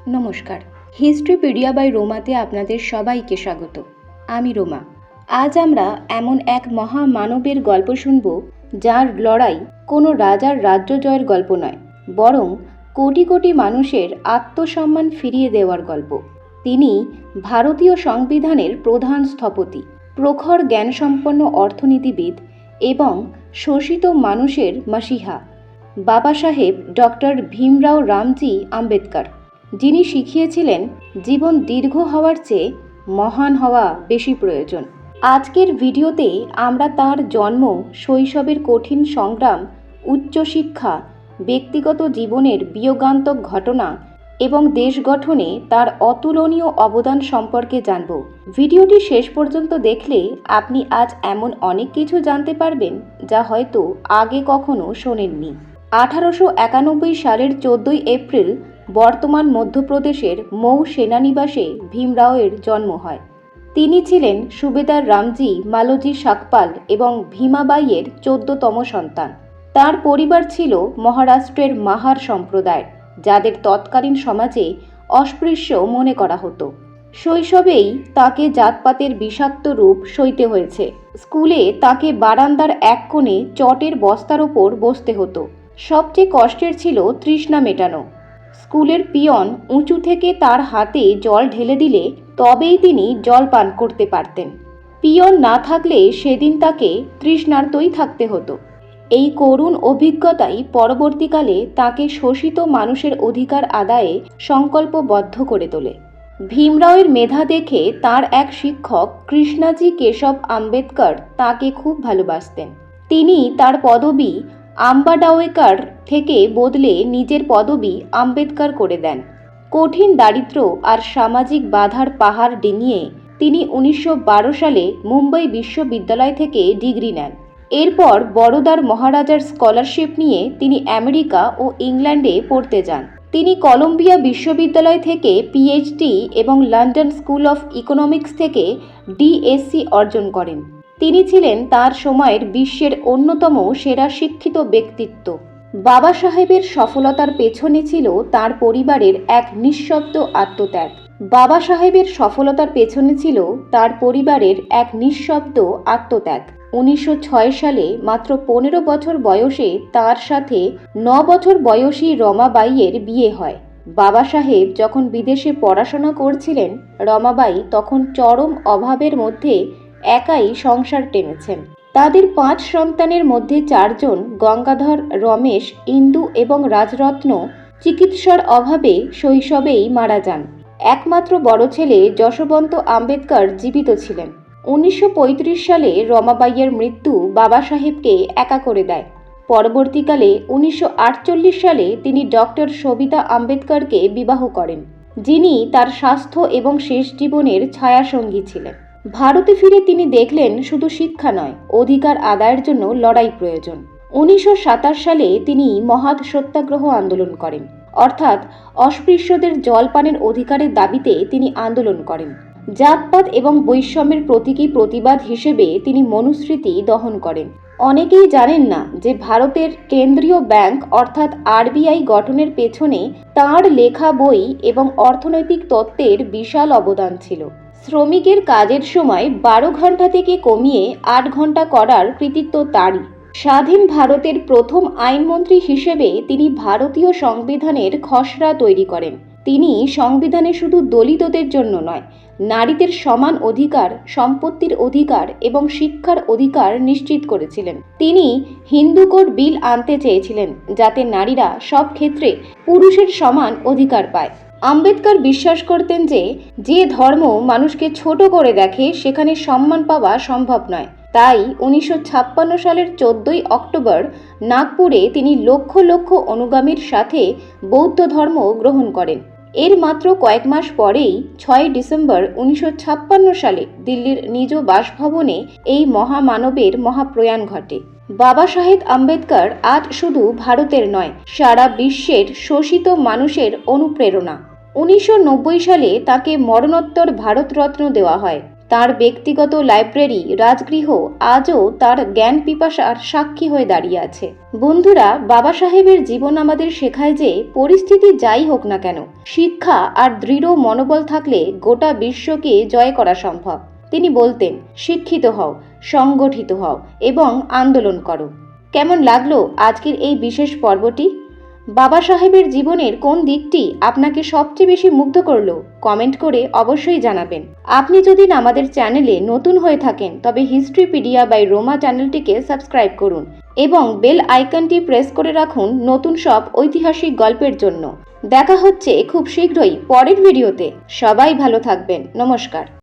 নমস্কার, হিস্ট্রিপিডিয়া বাই রোমাতে আপনাদের সবাইকে স্বাগত। আমি রোমা। আজ আমরা এমন এক মহামানবের গল্প শুনব, যার লড়াই কোনো রাজার রাজ্য জয়ের গল্প নয়, বরং কোটি কোটি মানুষের আত্মসম্মান ফিরিয়ে দেওয়ার গল্প। তিনি ভারতীয় সংবিধানের প্রধান স্থপতি, প্রখর জ্ঞানসম্পন্ন অর্থনীতিবিদ এবং শোষিত মানুষের মাসিহা, বাবা সাহেব ডক্টর ভীমরাও রামজি আম্বেদকর, যিনি শিখিয়েছিলেন জীবন দীর্ঘ হওয়ার চেয়ে মহান হওয়া বেশি প্রয়োজন। আজকের ভিডিওতে আমরা তার জন্ম, শৈশবের কঠিন সংগ্রাম, উচ্চশিক্ষা, ব্যক্তিগত জীবনের বিয়োগান্তক ঘটনা এবং দেশ গঠনে তার অতুলনীয় অবদান সম্পর্কে জানব। ভিডিওটি শেষ পর্যন্ত দেখলে আপনি আজ এমন অনেক কিছু জানতে পারবেন যা হয়তো আগে কখনো শোনেননি। 1891 সালের 14 এপ্রিল বর্তমান মধ্যপ্রদেশের মৌ সেনানিবাসে ভীমরাওয়ের জন্ম হয়। তিনি ছিলেন সুবেদার রামজি মালোজি সাকপাল এবং ভীমাবাইয়ের 14তম সন্তান। তার পরিবার ছিল মহারাষ্ট্রের মাহার সম্প্রদায়, যাদের তৎকালীন সমাজে অস্পৃশ্য মনে করা হতো। শৈশবেই তাকে জাতপাতের বিষাক্ত রূপ সইতে হয়েছে। স্কুলে তাকে বারান্দার এক কোণে চটের বস্তার ওপর বসতে হতো। সবচেয়ে কষ্টের ছিল তৃষ্ণা মেটানো। স্কুলের পিয়ন উঁচু থেকে তার হাতে জল ঢেলে দিলে তবেই তিনি জল পান করতে পারতেন। পিয়ন না থাকলে সেদিন তাকে তৃষ্ণার্তই থাকতে হতো। এই করুণ অভিজ্ঞতাই পরবর্তীকালে তাকে শোষিত মানুষের অধিকার আদায়ে সংকল্পবদ্ধ করে তোলে। ভীমরাওয়ের মেধা দেখে তার এক শিক্ষক কৃষ্ণাজি কেশব আম্বেদকর তাকে খুব ভালোবাসতেন। তিনি তার পদবি আম্বাডাওয়েকার থেকে বদলে নিজের পদবি আম্বেদকর করে দেন। কঠিন দারিদ্র্য আর সামাজিক বাধার পাহাড় ডিঙিয়ে তিনি 1912 সালে মুম্বই বিশ্ববিদ্যালয় থেকে ডিগ্রি নেন। এরপর বরোদার মহারাজার স্কলারশিপ নিয়ে তিনি আমেরিকা ও ইংল্যান্ডে পড়তে যান। তিনি কলম্বিয়া বিশ্ববিদ্যালয় থেকে পিএইচডি এবং লন্ডন স্কুল অফ ইকোনমিক্স থেকে ডিএসসি অর্জন করেন। তিনি ছিলেন তার সময়ের বিশ্বের অন্যতম সেরা শিক্ষিত ব্যক্তিত্ব। বাবা সাহেবের সফলতার পেছনে ছিল তার পরিবারের এক নিঃশব্দ আত্মত্যাগ। বাবা সাহেবের সফলতার পেছনে ছিল তার পরিবারের এক নিঃশব্দ আত্মত্যাগ। 1906 সালে মাত্র 15 বছর বয়সে তার সাথে 9 বছর বয়সী রমাবাইয়ের বিয়ে হয়। বাবা সাহেব যখন বিদেশে পড়াশোনা করছিলেন, রমাবাই তখন চরম অভাবের মধ্যে একাই সংসার টেনেছেন। তাদের 5 সন্তানের মধ্যে 4 জন গঙ্গাধর, রমেশ, ইন্দু এবং রাজরত্ন চিকিৎসার অভাবে শৈশবেই মারা যান। একমাত্র বড় ছেলে যশবন্ত আম্বেদকর জীবিত ছিলেন। 1935 সালে রমাবাইয়ের মৃত্যু বাবা সাহেবকে একা করে দেয়। পরবর্তীকালে 1948 সালে তিনি ডক্টর সবিতা আম্বেদকরকে বিবাহ করেন, যিনি তার স্বাস্থ্য এবং শেষ জীবনের ছায়াসঙ্গী ছিলেন। ভারতে ফিরে তিনি দেখলেন শুধু শিক্ষা নয়, অধিকার আদায়ের জন্য লড়াই প্রয়োজন। 1927 সালে তিনি মহাদ সত্যাগ্রহ আন্দোলন করেন, অর্থাৎ অস্পৃশ্যদের জলপানের অধিকারের দাবিতে তিনি আন্দোলন করেন। জাতপাত এবং বৈষম্যের প্রতীকী প্রতিবাদ হিসেবে তিনি মনুস্মৃতি দহন করেন। অনেকেই জানেন না যে ভারতের কেন্দ্রীয় ব্যাংক অর্থাৎ আরবিআই গঠনের পেছনে তাঁর লেখা বই এবং অর্থনৈতিক তত্ত্বের বিশাল অবদান ছিল। শ্রমিকের কাজের সময় 12 ঘন্টা থেকে কমিয়ে 8 ঘন্টা করার কৃতিত্ব তারই। স্বাধীন ভারতের প্রথম আইনমন্ত্রী হিসেবে তিনি ভারতীয় সংবিধানের খসড়া তৈরি করেন। তিনি সংবিধানে শুধু দলিতদের জন্য নয়, নারীদের সমান অধিকার, সম্পত্তির অধিকার এবং শিক্ষার অধিকার নিশ্চিত করেছিলেন। তিনি হিন্দু কোড বিল আনতে চেয়েছিলেন, যাতে নারীরা সব ক্ষেত্রে পুরুষের সমান অধিকার পায়। আম্বেদকর বিশ্বাস করতেন যে ধর্ম মানুষকে ছোট করে দেখে সেখানে সম্মান পাওয়া সম্ভব নয়। তাই 1956 সালের 14 অক্টোবর নাগপুরে তিনি লক্ষ লক্ষ অনুগামীর সাথে বৌদ্ধ ধর্ম গ্রহণ করেন। এর মাত্র কয়েক মাস পরেই 6 ডিসেম্বর 1956 সালে দিল্লির নিজ বাসভবনে এই মহামানবের মহাপ্রয়াণ ঘটে। বাবা সাহেব আম্বেদকর আজ শুধু ভারতের নয়, সারা বিশ্বের শোষিত মানুষের অনুপ্রেরণা। 1990 সালে তাকে মরণোত্তর ভারতরত্ন দেওয়া হয়। তার ব্যক্তিগত লাইব্রেরি রাজগৃহ আজও তার জ্ঞান পিপাসার সাক্ষী হয়ে দাঁড়িয়ে আছে। বন্ধুরা, বাবা সাহেবের জীবন আমাদের শেখায় যে পরিস্থিতি যাই হোক না কেন, শিক্ষা আর দৃঢ় মনোবল থাকলে গোটা বিশ্বকে জয় করা সম্ভব। তিনি বলতেন, শিক্ষিত হও, সংগঠিত হও এবং আন্দোলন করো। কেমন লাগলো আজকের এই বিশেষ পর্বটি? বাবা সাহেবের জীবনের কোন দিকটি আপনাকে সবচেয়ে বেশি মুগ্ধ করলো? কমেন্ট করে অবশ্যই জানাবেন। আপনি যদি আমাদের চ্যানেলে নতুন হয়ে থাকেন তবে হিস্ট্রিপিডিয়া বাই রোমা চ্যানেলটিকে সাবস্ক্রাইব করুন এবং বেল আইকনটি প্রেস করে রাখুন নতুন সব ঐতিহাসিক গল্পের জন্য। দেখা হচ্ছে খুব শীঘ্রই পরের ভিডিওতে। সবাই ভালো থাকবেন। নমস্কার।